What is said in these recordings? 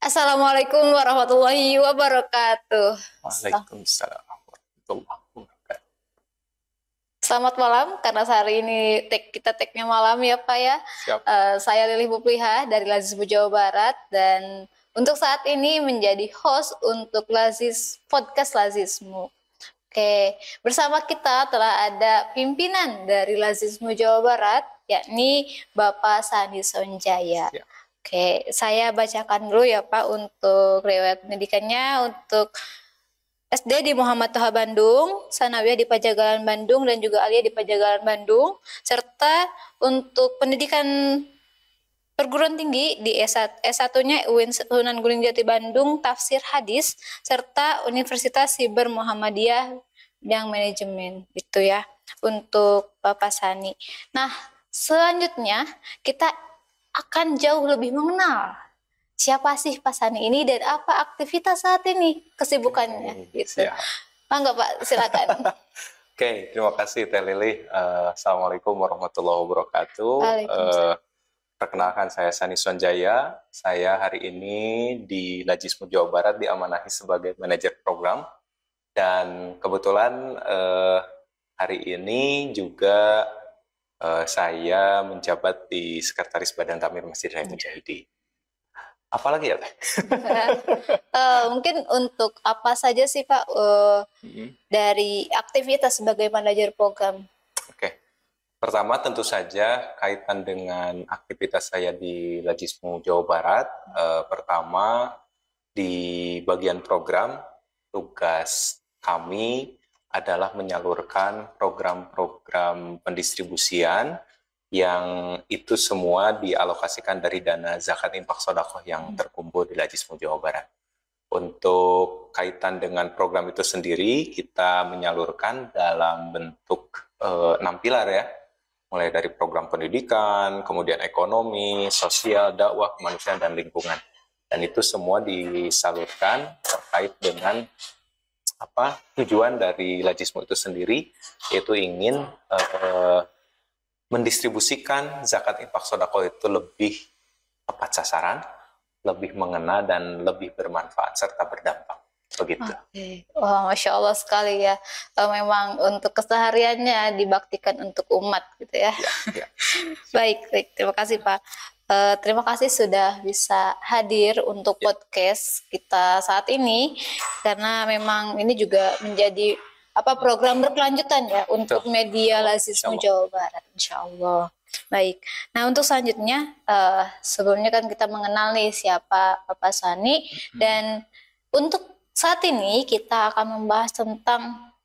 Assalamualaikum warahmatullahi wabarakatuh. Waalaikumsalam warahmatullahi wabarakatuh. Selamat malam, karena hari ini kita tag-nya malam ya Pak ya. Siap. Saya Lili Mupliha dari Lazismu Jawa Barat dan untuk saat ini menjadi host untuk podcast Lazismu. Oke, bersama kita telah ada pimpinan dari Lazismu Jawa Barat, yakni Bapak Sani Sonjaya. Siap. Oke, saya bacakan dulu ya Pak untuk riwayat pendidikannya. Untuk SD di Muhammad Toha Bandung, Sanawiyah di Pajagalan Bandung, dan juga Aliyah di Pajagalan Bandung, serta untuk pendidikan perguruan tinggi di S1-nya UIN Sunan Gunung Jati Bandung, Tafsir Hadis, serta Universitas Siber Muhammadiyah yang manajemen, gitu ya, untuk Bapak Sani. Nah, selanjutnya kita akan jauh lebih mengenal siapa sih Pak Sani ini dan apa aktivitas saat ini, kesibukannya, gitu. Mangga Pak, silakan. Oke, terima kasih Teh Lili. Assalamualaikum warahmatullahi wabarakatuh. Perkenalkan, saya Sani Sonjaya. Saya hari ini di Lazismu Jawa Barat diamanahi sebagai manajer program. Dan kebetulan hari ini juga saya menjabat di Sekretaris Badan Takmir Masjid Raya Mujahidin. Apalagi ya Teh? Mungkin untuk apa saja sih Pak dari aktivitas sebagai manajer program? Oke. Pertama tentu saja kaitan dengan aktivitas saya di Lazismu Jawa Barat. Pertama di bagian program, tugas kami adalah menyalurkan program-program pendistribusian yang itu semua dialokasikan dari dana zakat infak sedekah yang terkumpul di Lazismu Jawa Barat. Untuk kaitan dengan program itu sendiri, kita menyalurkan dalam bentuk 6 pilar ya, mulai dari program pendidikan, kemudian ekonomi, sosial, dakwah, kemanusiaan, dan lingkungan. Dan itu semua disalurkan terkait dengan tujuan dari Lazismu itu sendiri, yaitu ingin mendistribusikan zakat infak sedekah itu lebih tepat sasaran, lebih mengena, dan lebih bermanfaat serta berdampak. Begitu. Wah, Masya Allah sekali ya. Memang untuk kesehariannya dibaktikan untuk umat gitu ya. Ya. Baik. Terima kasih Pak. Terima kasih sudah bisa hadir untuk podcast kita saat ini, karena memang ini juga menjadi program berkelanjutan ya untuk media Lazismu Jawa Barat, insya Allah. Baik. Nah, untuk selanjutnya sebelumnya kan kita mengenal nih siapa Bapak Sani, dan untuk saat ini kita akan membahas tentang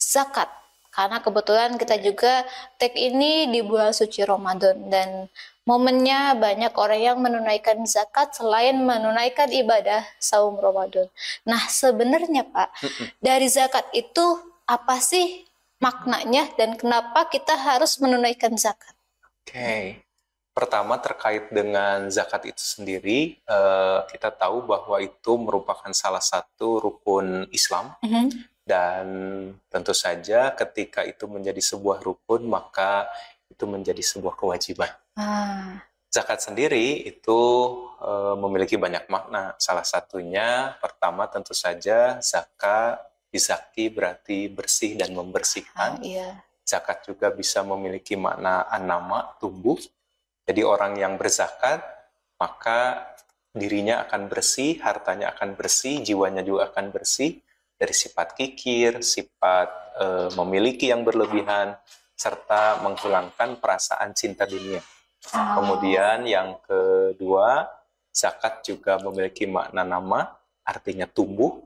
zakat, karena kebetulan kita juga tag ini di bulan suci Ramadan dan momennya banyak orang yang menunaikan zakat selain menunaikan ibadah saum Ramadan. Nah, sebenarnya Pak, dari zakat itu apa sih maknanya dan kenapa kita harus menunaikan zakat? Oke. Pertama terkait dengan zakat itu sendiri, kita tahu bahwa itu merupakan salah satu rukun Islam. Dan tentu saja ketika itu menjadi sebuah rukun, maka itu menjadi sebuah kewajiban. Zakat sendiri itu memiliki banyak makna. Salah satunya, pertama tentu saja zakat, bizaki berarti bersih dan membersihkan. Zakat juga bisa memiliki makna an-nama, tumbuh. Jadi orang yang berzakat, maka dirinya akan bersih, hartanya akan bersih, jiwanya juga akan bersih dari sifat kikir, sifat memiliki yang berlebihan, serta menghilangkan perasaan cinta dunia. Kemudian yang kedua, zakat juga memiliki makna nama, artinya tumbuh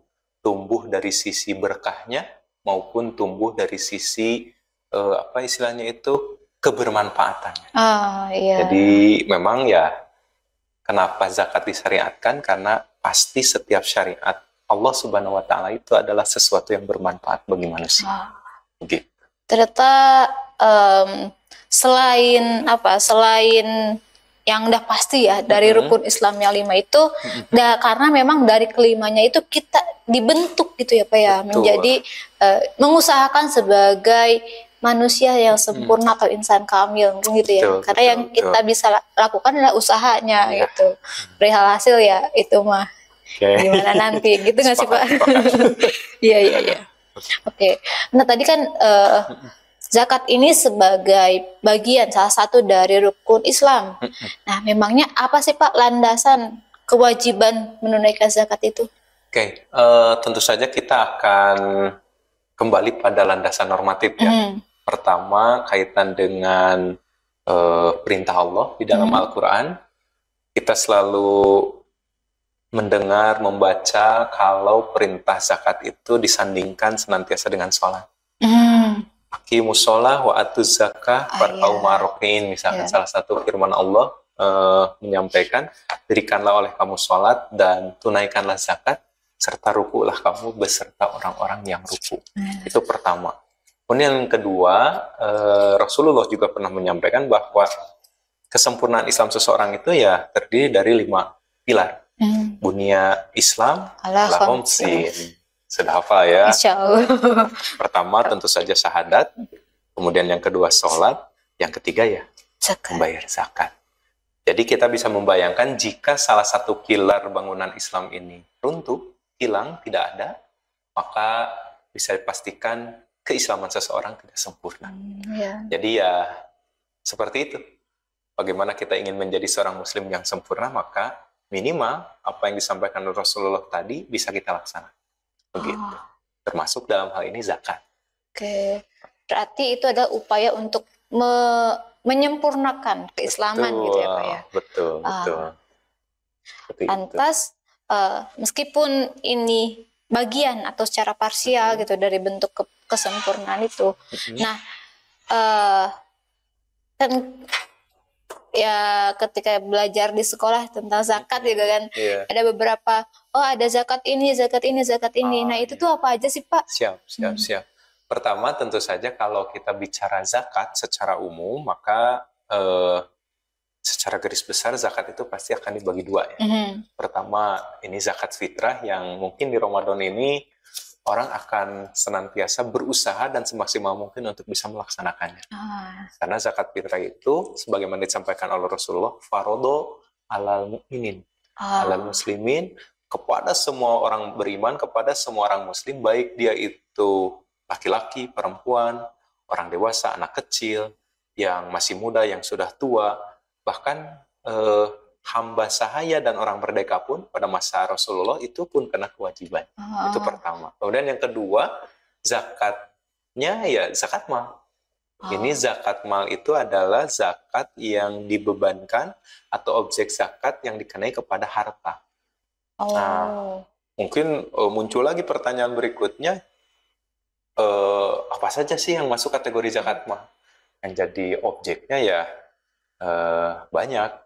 dari sisi berkahnya maupun tumbuh dari sisi istilahnya itu kebermanfaatannya. Jadi memang ya, kenapa zakat disyariatkan? Karena pasti setiap syariat Allah Subhanahu wa Ta'ala itu adalah sesuatu yang bermanfaat bagi manusia. Gitu. Ternyata selain yang udah pasti ya dari rukun Islam yang 5 itu, karena memang dari kelimanya itu kita dibentuk gitu ya Pak ya, menjadi mengusahakan sebagai manusia yang sempurna atau insan kamil mungkin gitu ya. Betul, Karena betul, yang kita bisa lakukan adalah usahanya Iya. gitu. Perihal hasil ya itu mah Oke. gimana nanti gitu nggak sih Pak? Iya iya iya. Oke. Nah tadi kan zakat ini sebagai bagian salah satu dari rukun Islam. Nah memangnya apa sih Pak landasan kewajiban menunaikan zakat itu? Oke, tentu saja kita akan kembali pada landasan normatif ya. Pertama, kaitan dengan perintah Allah di dalam Al-Quran. Kita selalu mendengar, membaca kalau perintah zakat itu disandingkan senantiasa dengan sholat. Aqimus sholah wa atuz zakah warka'u ma'rufin, misalkan salah satu firman Allah menyampaikan, berikanlah oleh kamu sholat dan tunaikanlah zakat, serta rukulah kamu beserta orang-orang yang ruku. Itu pertama. Kemudian yang kedua, Rasulullah juga pernah menyampaikan bahwa kesempurnaan Islam seseorang itu ya terdiri dari 5 pilar. Bunia Islam ala khamsin. Sudah hafal ya? Insya Allah. Pertama tentu saja syahadat, kemudian yang kedua sholat, yang ketiga ya membayar zakat. Jadi kita bisa membayangkan jika salah satu pilar bangunan Islam ini runtuh, hilang, tidak ada, maka bisa dipastikan keislaman seseorang tidak sempurna. Jadi ya seperti itu. Bagaimana kita ingin menjadi seorang muslim yang sempurna, maka minimal apa yang disampaikan Rasulullah tadi bisa kita laksanakan. Begitu. Termasuk dalam hal ini zakat. Oke. Berarti itu adalah upaya untuk menyempurnakan keislaman gitu ya Pak ya. Betul. Lantas meskipun ini bagian atau secara parsial gitu dari bentuk kesempurnaan itu. Nah, kan ya ketika belajar di sekolah tentang zakat juga kan ada beberapa ada zakat ini. Nah, itu tuh apa aja sih Pak? Siap. Pertama tentu saja kalau kita bicara zakat secara umum, maka secara garis besar zakat itu pasti akan dibagi dua ya. Pertama ini zakat fitrah yang mungkin di Ramadan ini orang akan senantiasa berusaha dan semaksimal mungkin untuk bisa melaksanakannya. Karena zakat fitrah itu sebagaimana disampaikan oleh Rasulullah, farodo alal mu'minin, alal muslimin, kepada semua orang beriman, kepada semua orang muslim, baik dia itu laki-laki, perempuan, orang dewasa, anak kecil, yang masih muda, yang sudah tua, bahkan hamba sahaya dan orang merdeka pun pada masa Rasulullah itu pun kena kewajiban. Itu pertama. Kemudian yang kedua, zakatnya ya zakat mal. Ini zakat mal itu adalah zakat yang dibebankan atau objek zakat yang dikenai kepada harta. Nah, mungkin muncul lagi pertanyaan berikutnya, apa saja sih yang masuk kategori zakat mal? Yang jadi objeknya ya banyak.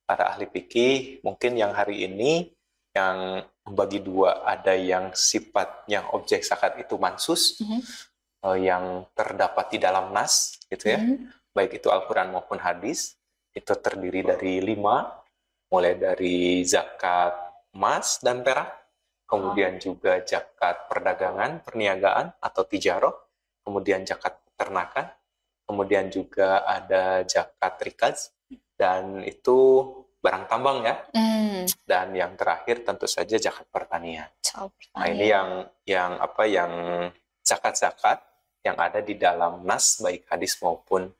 Para ahli fikih mungkin yang hari ini yang membagi dua, ada yang sifatnya objek zakat itu mansus, yang terdapat di dalam nas gitu ya, baik itu Al-Quran maupun hadis, itu terdiri dari 5, mulai dari zakat emas dan perak, kemudian juga zakat perdagangan, perniagaan atau tijarah, kemudian zakat peternakan, kemudian juga ada zakat rikaz, dan itu barang tambang ya. Dan yang terakhir tentu saja zakat pertanian. Nah, ini yang zakat-zakat yang ada di dalam nas baik hadis maupun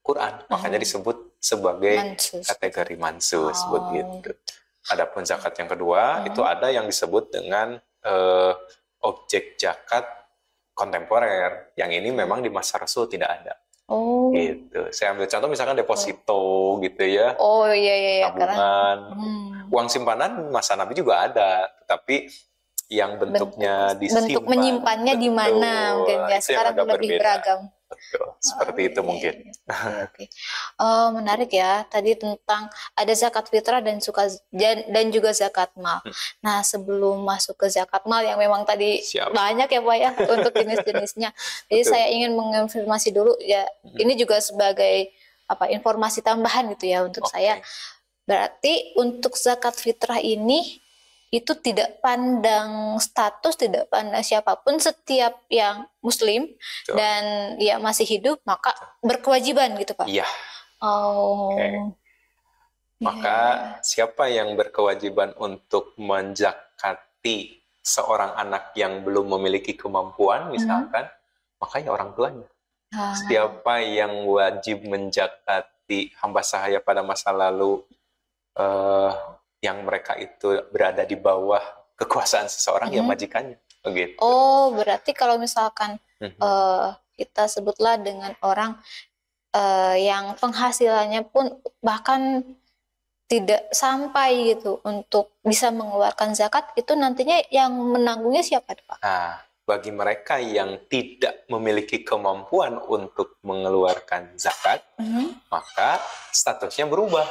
Quran. Makanya disebut sebagai kategori mansus begitu. Adapun zakat yang kedua itu ada yang disebut dengan objek zakat kontemporer. Yang ini memang di masa Rasul tidak ada. Gitu. Saya ambil contoh misalkan deposito gitu ya. Iya. Tabungan. Uang simpanan masa Nabi juga ada, tetapi yang bentuknya disimpan. Bentuk menyimpannya di mana mungkin ya. Sekarang lebih beragam. Betul. Seperti itu mungkin. Oke. Menarik ya tadi tentang ada zakat fitrah dan juga zakat mal. Nah, sebelum masuk ke zakat mal yang memang tadi banyak ya Pak ya untuk jenis-jenisnya. Jadi saya ingin mengonfirmasi dulu ya, ini juga sebagai informasi tambahan gitu ya untuk saya. Berarti untuk zakat fitrah ini itu tidak pandang status, tidak pandang siapapun, setiap yang Muslim Betul. dan dia masih hidup maka berkewajiban gitu Pak. Iya. Oh. Maka siapa yang berkewajiban untuk menzakati seorang anak yang belum memiliki kemampuan misalkan, maka ya orang tuanya. Siapa yang wajib menzakati hamba sahaya pada masa lalu yang mereka itu berada di bawah kekuasaan seseorang, ya majikannya. Begitu. Oh, berarti kalau misalkan kita sebutlah dengan orang yang penghasilannya pun bahkan tidak sampai gitu untuk bisa mengeluarkan zakat, itu nantinya yang menanggungnya siapa Pak? Nah, bagi mereka yang tidak memiliki kemampuan untuk mengeluarkan zakat, maka statusnya berubah.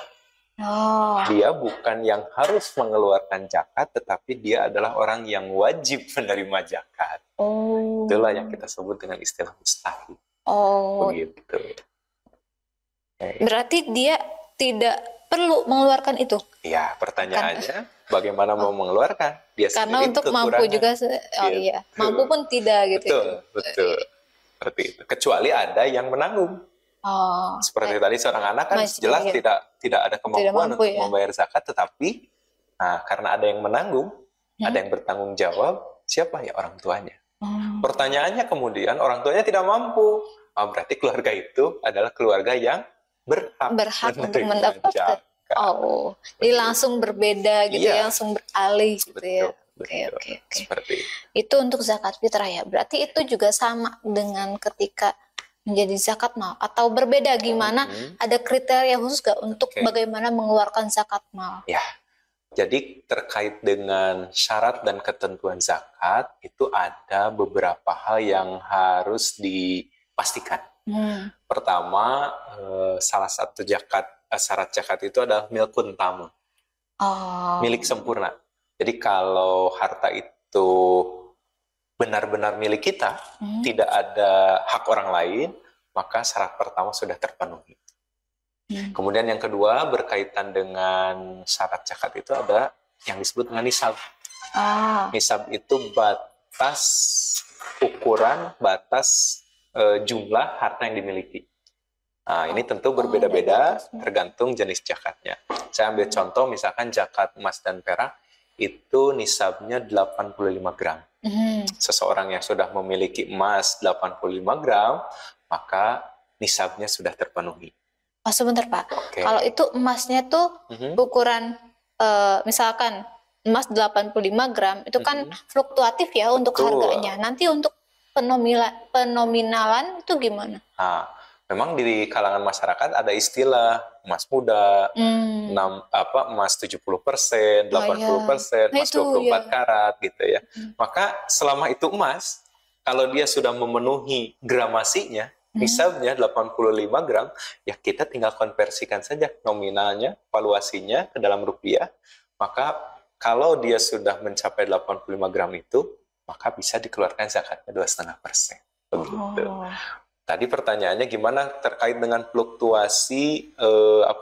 Dia bukan yang harus mengeluarkan zakat, tetapi dia adalah orang yang wajib menerima zakat. Itulah yang kita sebut dengan istilah mustahik. Begitu. Berarti dia tidak perlu mengeluarkan itu? Iya, pertanyaannya bagaimana mau mengeluarkan? Dia karena untuk mampu juga, iya, mampu pun tidak gitu. Betul. Seperti itu. Kecuali ada yang menanggung. Seperti tadi seorang anak kan jelas tidak ada kemampuan untuk membayar zakat, tetapi karena ada yang menanggung, ada yang bertanggung jawab, siapa ya? Orang tuanya. Pertanyaannya kemudian orang tuanya tidak mampu, berarti keluarga itu adalah keluarga yang berhak untuk mendapatkan. Jadi langsung berbeda gitu ya, langsung beralih gitu ya. Oke. Seperti itu untuk zakat fitrah ya. Berarti itu juga sama dengan ketika menjadi zakat mal, atau berbeda gimana? Ada kriteria khusus gak untuk bagaimana mengeluarkan zakat mal? Ya. Jadi terkait dengan syarat dan ketentuan zakat itu ada beberapa hal yang harus dipastikan. Pertama, salah satu syarat zakat itu adalah milkun tam, milik sempurna. Jadi kalau harta itu benar-benar milik kita, tidak ada hak orang lain, maka syarat pertama sudah terpenuhi. Kemudian yang kedua berkaitan dengan syarat zakat itu ada yang disebut dengan nisab. Nisab itu batas ukuran, batas jumlah harta yang dimiliki. Ini tentu berbeda-beda tergantung jenis zakatnya. Saya ambil contoh misalkan zakat emas dan perak itu nisabnya 85 gram. Seseorang yang sudah memiliki emas 85 gram, maka nisabnya sudah terpenuhi. Sebentar Pak, kalau itu emasnya tuh ukuran misalkan emas 85 gram itu kan fluktuatif ya untuk harganya. Nanti untuk penominalan itu gimana? Memang di kalangan masyarakat ada istilah emas muda, emas 70%, 80%, emas 24 karat gitu ya. Maka selama itu emas, kalau dia sudah memenuhi gramasinya, nisabnya 85 gram, ya kita tinggal konversikan saja nominalnya, valuasinya ke dalam rupiah. Maka kalau dia sudah mencapai 85 gram itu, maka bisa dikeluarkan zakatnya 2,5%. Begitu. Tadi pertanyaannya gimana terkait dengan fluktuasi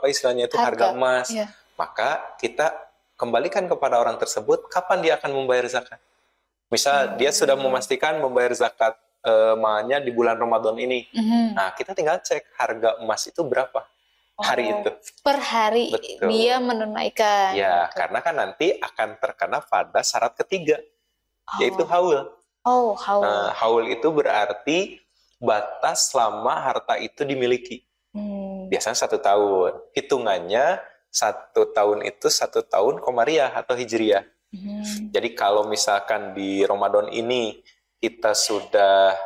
istilahnya itu harga emas. Maka kita kembalikan kepada orang tersebut kapan dia akan membayar zakat. Misal dia sudah memastikan membayar zakat emasnya di bulan Ramadan ini. Nah, kita tinggal cek harga emas itu berapa hari itu. Per hari. Betul. Dia menunaikan. Ya, karena kan nanti akan terkena pada syarat ketiga, yaitu haul. Haul. Haul itu berarti batas selama harta itu dimiliki. Biasanya 1 tahun. Hitungannya 1 tahun itu 1 tahun komariah atau hijriah. Jadi kalau misalkan di Ramadan ini kita sudah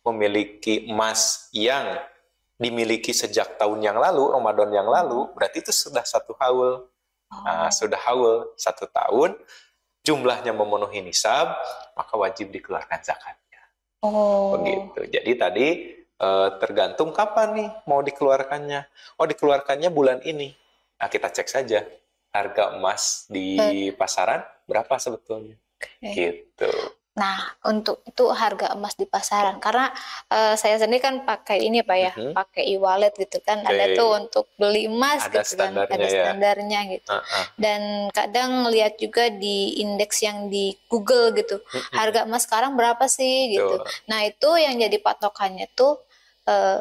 memiliki emas yang dimiliki sejak tahun yang lalu, Ramadan yang lalu, berarti itu sudah 1 haul. Sudah haul 1 tahun, jumlahnya memenuhi nisab, maka wajib dikeluarkan zakatnya. Begitu. Jadi tadi tergantung kapan nih mau dikeluarkannya. Dikeluarkannya bulan ini. Nah, kita cek saja harga emas di pasaran berapa sebetulnya. Gitu. Nah, untuk itu harga emas di pasaran. Karena saya sendiri kan pakai ini Pak ya, pakai e-wallet gitu kan. Ada tuh untuk beli emas Ada gitu kan, standarnya ada ya. standarnya gitu. Dan kadang lihat juga di indeks yang di Google gitu, harga emas sekarang berapa sih gitu. Nah, itu yang jadi patokannya tuh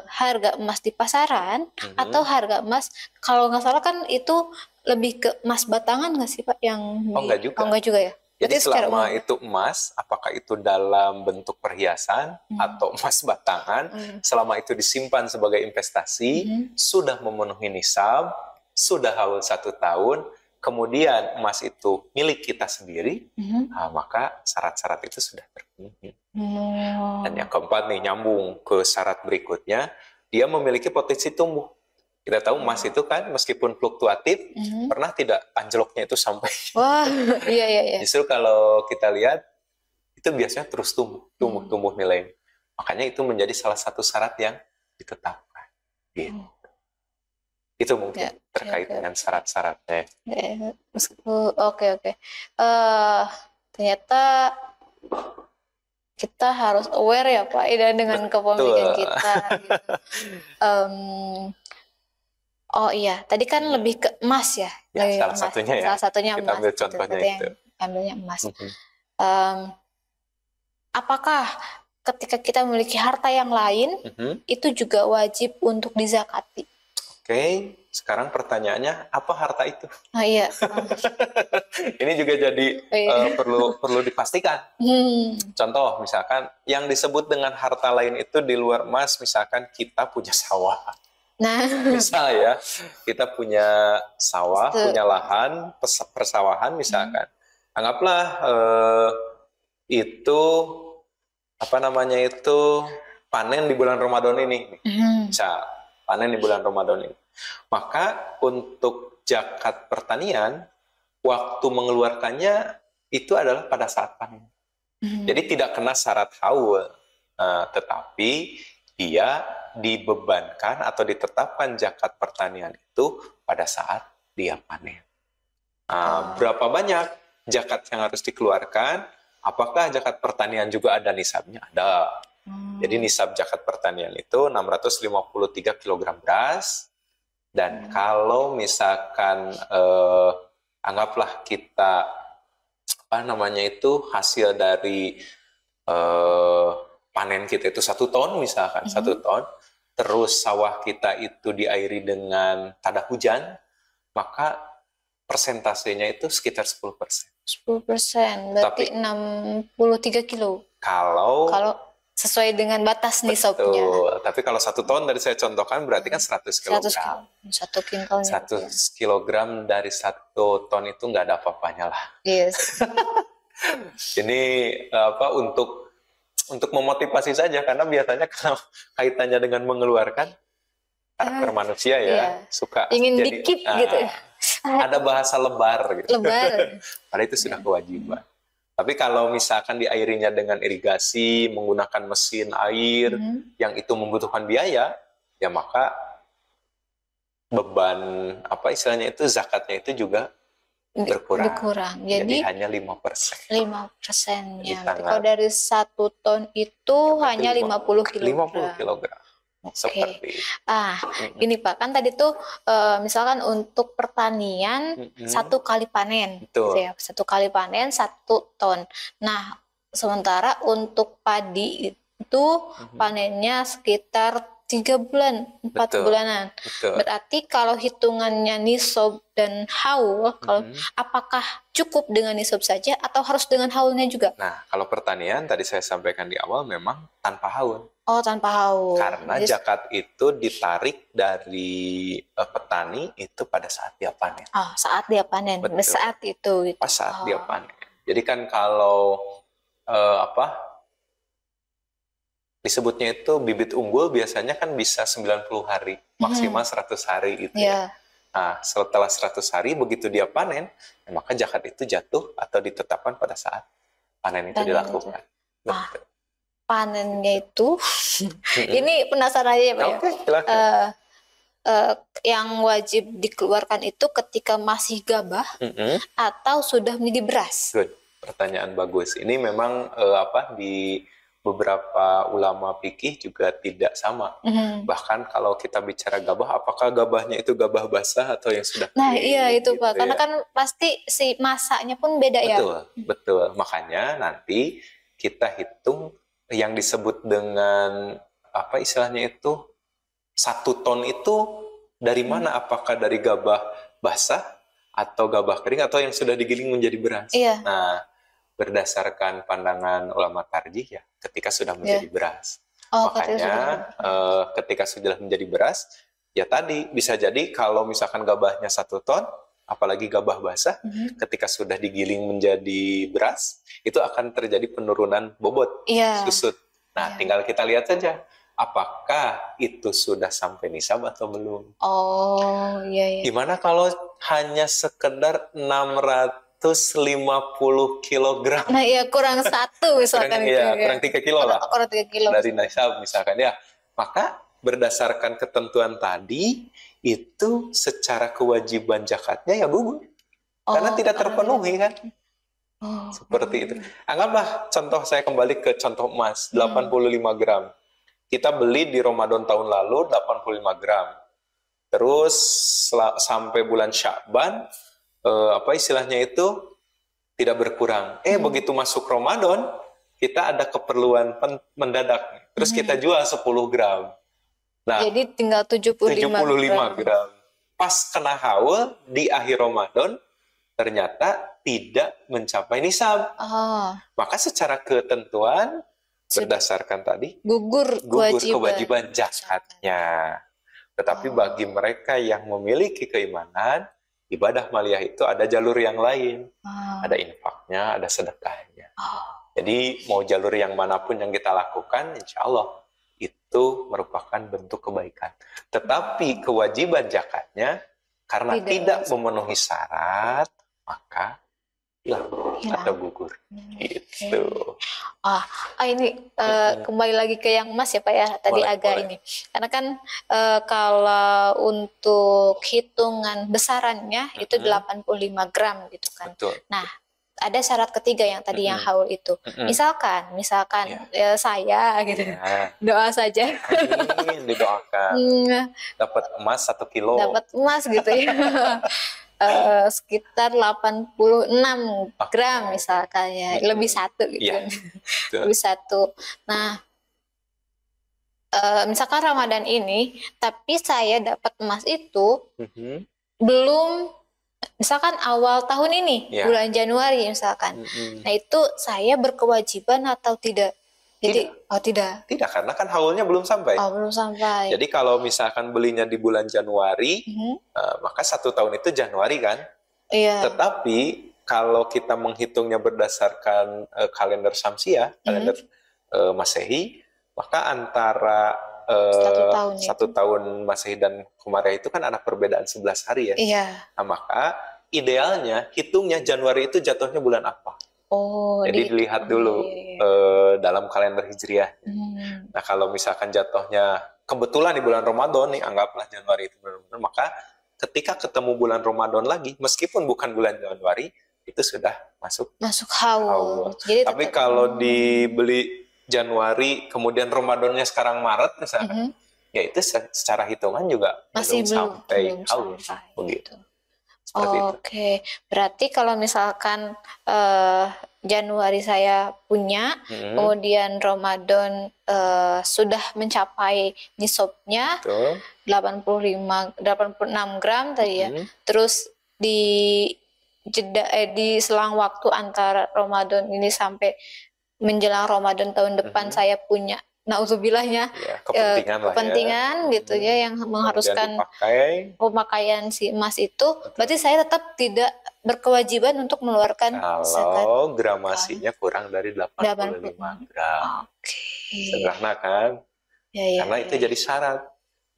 harga emas di pasaran atau harga emas, kalau nggak salah kan itu lebih ke emas batangan nggak sih Pak yang Enggak juga. Oh, enggak juga ya? Jadi Berarti secara selama umum. itu emas, apakah itu dalam bentuk perhiasan atau emas batangan, selama itu disimpan sebagai investasi, sudah memenuhi nisab, sudah haul 1 tahun, kemudian emas itu milik kita sendiri, maka syarat-syarat itu sudah terpenuhi. Dan yang keempat nih, nyambung ke syarat berikutnya, dia memiliki potensi tumbuh. Kita tahu emas itu kan meskipun fluktuatif, pernah tidak anjloknya itu sampai. Wah, iya. Justru kalau kita lihat, itu biasanya terus tumbuh nilai. Makanya itu menjadi salah satu syarat yang ditetapkan. Gitu. Itu mungkin terkait dengan syarat-syaratnya. Oke. Ternyata kita harus aware ya Pak dengan kepemilikan kita. Gitu. Oh iya, tadi kan lebih ke emas ya. Salah satunya ya. Salah satunya kita emas. Ambil contohnya itu. Ambilnya emas. Apakah ketika kita memiliki harta yang lain, itu juga wajib untuk dizakati? Oke, sekarang pertanyaannya, apa harta itu? Oh iya. Ini juga jadi perlu dipastikan. Contoh, misalkan yang disebut dengan harta lain itu di luar emas, misalkan kita punya sawah. Nah, misal ya, kita punya sawah, punya lahan, persawahan misalkan. Anggaplah itu panen di bulan Ramadan ini. Misal, panen di bulan Ramadan ini. Maka untuk zakat pertanian, waktu mengeluarkannya itu adalah pada saat panen. Jadi tidak kena syarat haul, tetapi dia dibebankan atau ditetapkan zakat pertanian itu pada saat dia panen. Berapa banyak zakat yang harus dikeluarkan? Apakah zakat pertanian juga ada nisabnya? Ada. Jadi nisab zakat pertanian itu 653 kg beras. Dan kalau misalkan anggaplah kita hasil dari panen kita itu 1 ton misalkan, 1 ton, terus sawah kita itu diairi dengan tada hujan, maka persentasenya itu sekitar 10%. 10%, berarti 63 kilo. Kalau sesuai dengan batas nisabnya. Tapi kalau 1 ton dari saya contohkan berarti kan 100 kg. 1 kintalnya. 100 kg dari 1 ton itu nggak ada apa-apanya lah. Yes. Ini untuk memotivasi saja, karena biasanya kalau kaitannya dengan mengeluarkan, karakter manusia ya suka ingin jadi, dikit gitu. Ada bahasa lebar gitu. Padahal itu sudah kewajiban. Tapi kalau misalkan diairinya dengan irigasi, menggunakan mesin air yang itu membutuhkan biaya, ya maka beban istilahnya itu zakatnya itu juga berkurang. Jadi hanya 5%. 5%-nya. Kalau dari 1 ton itu hanya 50 kg. 50 kg. Seperti ini Pak, kan tadi tuh misalkan untuk pertanian 1 kali panen, gitu ya, 1 kali panen 1 ton. Nah, sementara untuk padi itu panennya sekitar 3 bulan, 4 bulanan. Berarti kalau hitungannya nisab dan haul, apakah cukup dengan nisab saja atau harus dengan haulnya juga? Nah, kalau pertanian tadi saya sampaikan di awal memang tanpa haul. Oh, tanpa haul. Karena zakat itu ditarik dari petani itu pada saat dia panen. Saat dia panen. Saat itu. Pas saat dia panen. Jadi kan kalau disebutnya itu bibit unggul biasanya kan bisa 90 hari, maksimal 100 hari gitu ya. Nah, setelah 100 hari begitu dia panen, maka zakat itu jatuh atau ditetapkan pada saat panen itu dilakukan. Panennya itu ini penasaran aja Pak ya. Yang wajib dikeluarkan itu ketika masih gabah atau sudah menjadi beras? Pertanyaan bagus. Ini memang di beberapa ulama fikih juga tidak sama. Bahkan kalau kita bicara gabah, apakah gabahnya itu gabah basah atau yang sudah kering? Nah, iya itu gitu Pak. Karena ya. kan pasti si masaknya pun beda ya. Betul, betul. Makanya nanti kita hitung yang disebut dengan apa istilahnya itu 1 ton itu dari mana? Apakah dari gabah basah atau gabah kering atau yang sudah digiling menjadi beras? Iya. Nah, berdasarkan pandangan ulama tarjih ya, ketika sudah menjadi beras. Oh, Makanya ketika sudah menjadi beras, ya tadi bisa jadi kalau misalkan gabahnya 1 ton, apalagi gabah basah, ketika sudah digiling menjadi beras, itu akan terjadi penurunan bobot, susut. Nah, tinggal kita lihat saja, apakah itu sudah sampai nisab atau belum. Oh, iya. Gimana kalau hanya sekedar 650 kilogram? Nah, iya kurang 1 misalkan. kurang 3 kilo lah. Kurang 3 kilo. Dari nisab misalkan ya. Maka berdasarkan ketentuan tadi, itu secara kewajiban zakatnya ya gugur. Karena tidak terpenuhi kan. Seperti itu. Anggaplah contoh, saya kembali ke contoh emas, 85 gram. Kita beli di Ramadan tahun lalu 85 gram. Terus sampai bulan Sya'ban, apa istilahnya itu, tidak berkurang. Begitu masuk Ramadan, kita ada keperluan mendadak. Terus kita jual 10 gram. Nah, jadi tinggal 75 gram. Pas kena haul di akhir Ramadan, ternyata tidak mencapai nisab. Maka secara ketentuan, berdasarkan tadi, gugur kewajiban zakatnya. Tetapi bagi mereka yang memiliki keimanan, ibadah maliyah itu ada jalur yang lain. Ada infaknya, ada sedekahnya. Jadi mau jalur yang manapun yang kita lakukan, insya Allah itu merupakan bentuk kebaikan. Tetapi kewajiban zakatnya, karena tidak memenuhi syarat, maka hilang atau gugur. Gitu. Ini kembali lagi ke yang emas ya Pak ya, tadi agak ini. Karena kan kalau untuk hitungan besarannya itu 85 gram gitu kan. Betul. Nah, ada syarat ketiga yang tadi yang haul itu. Misalkan saya gitu. Doa saja. Amin, didoakan. Dapat emas 1 kilo. Dapat emas gitu ya. Sekitar 86 gram misalkan ya, lebih 1 gitu. Lebih 1. Nah, misalkan Ramadan ini, tapi saya dapat emas itu belum, misalkan awal tahun ini, bulan Januari misalkan. Nah, itu saya berkewajiban atau tidak? Jadi tidak. Tidak, karena kan haulnya belum sampai. Belum sampai. Jadi kalau misalkan belinya di bulan Januari, maka 1 tahun itu Januari kan. Iya. Tetapi kalau kita menghitungnya berdasarkan kalender Syamsiah, kalender Masehi, maka antara 1 tahun Masehi dan Komariah itu kan ada perbedaan 11 hari ya. Iya. Nah, maka idealnya hitungnya Januari itu jatuhnya bulan apa? Jadi dilihat dulu dalam kalender Hijriah. Nah, kalau misalkan jatuhnya kebetulan di bulan Ramadan nih, anggaplah Januari itu bulan Ramadan, maka ketika ketemu bulan Ramadan lagi, meskipun bukan bulan Januari, itu sudah masuk haul. Tapi kalau dibeli Januari, kemudian Ramadannya sekarang Maret misalkan, ya itu secara hitungan juga masih belum sampai haul. Begitu. Oke, berarti kalau misalkan Januari saya punya, kemudian Ramadan sudah mencapai nisabnya 86 gram tadi ya. Terus di selang waktu antara Ramadan ini sampai menjelang Ramadan tahun depan saya punya nauzubillahnya kepentingan gitu ya, yang mengharuskan pemakaian si emas itu. Berarti saya tetap tidak berkewajiban untuk mengeluarkan zakat kalau gramasinya kurang dari 85 gram. Sederhana kan? Karena itu jadi syarat.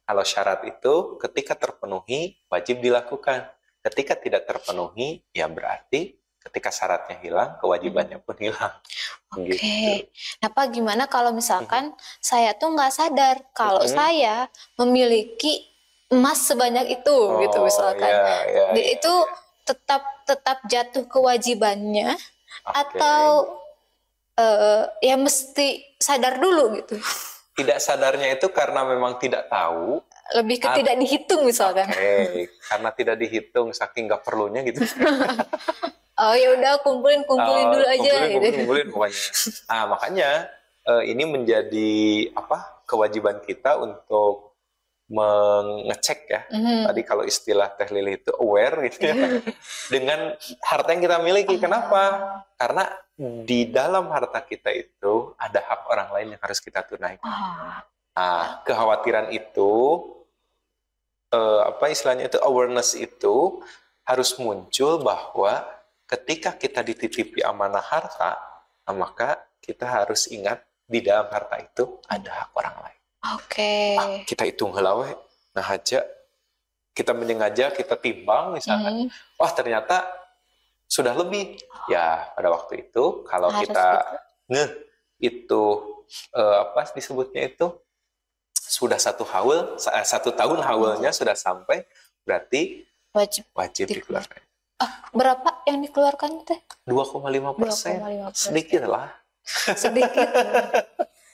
Kalau syarat itu ketika terpenuhi wajib dilakukan. Ketika tidak terpenuhi, ya berarti ketika syaratnya hilang, kewajibannya pun hilang. Gitu. Nah, Pak, gimana kalau misalkan saya tuh nggak sadar kalau saya memiliki emas sebanyak itu, gitu misalkan. Itu tetap jatuh kewajibannya Atau ya mesti sadar dulu gitu? Tidak sadarnya itu karena memang tidak tahu. Lebih ke tidak dihitung misalkan. Karena tidak dihitung saking nggak perlunya gitu. Oh ya udah kumpulin dulu aja. Kumpulin pokoknya. Nah makanya ini menjadi kewajiban kita untuk mengecek ya. Tadi kalau istilah Teh Lili itu aware gitu ya. Dengan harta yang kita miliki. Kenapa? Karena di dalam harta kita itu ada hak orang lain yang harus kita tunaikan. Nah, kekhawatiran itu, istilahnya itu awareness itu harus muncul bahwa ketika kita dititipi amanah harta, maka kita harus ingat di dalam harta itu ada hak orang lain. Kita hitung helawe, nah aja kita menyengaja kita timbang misalkan, wah ternyata sudah lebih. Ya pada waktu itu kalau harus kita itu disebutnya itu sudah 1 tahun haulnya sudah sampai, berarti wajib dikeluarkan. Berapa yang dikeluarkan teh? 2,5%. Sedikit lah. Sedikit.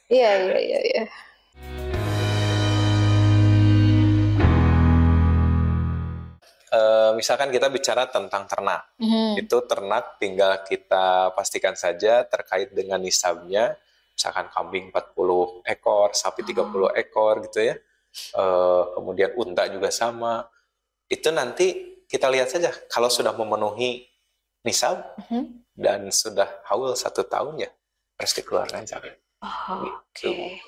Iya. Misalkan kita bicara tentang ternak, itu ternak tinggal kita pastikan saja terkait dengan nisabnya, misalkan kambing 40 ekor, sapi 30 ekor gitu ya, kemudian unta juga sama, itu nanti kita lihat saja kalau sudah memenuhi nisab dan sudah haul 1 tahun ya harus dikeluarkan zakat. Oke.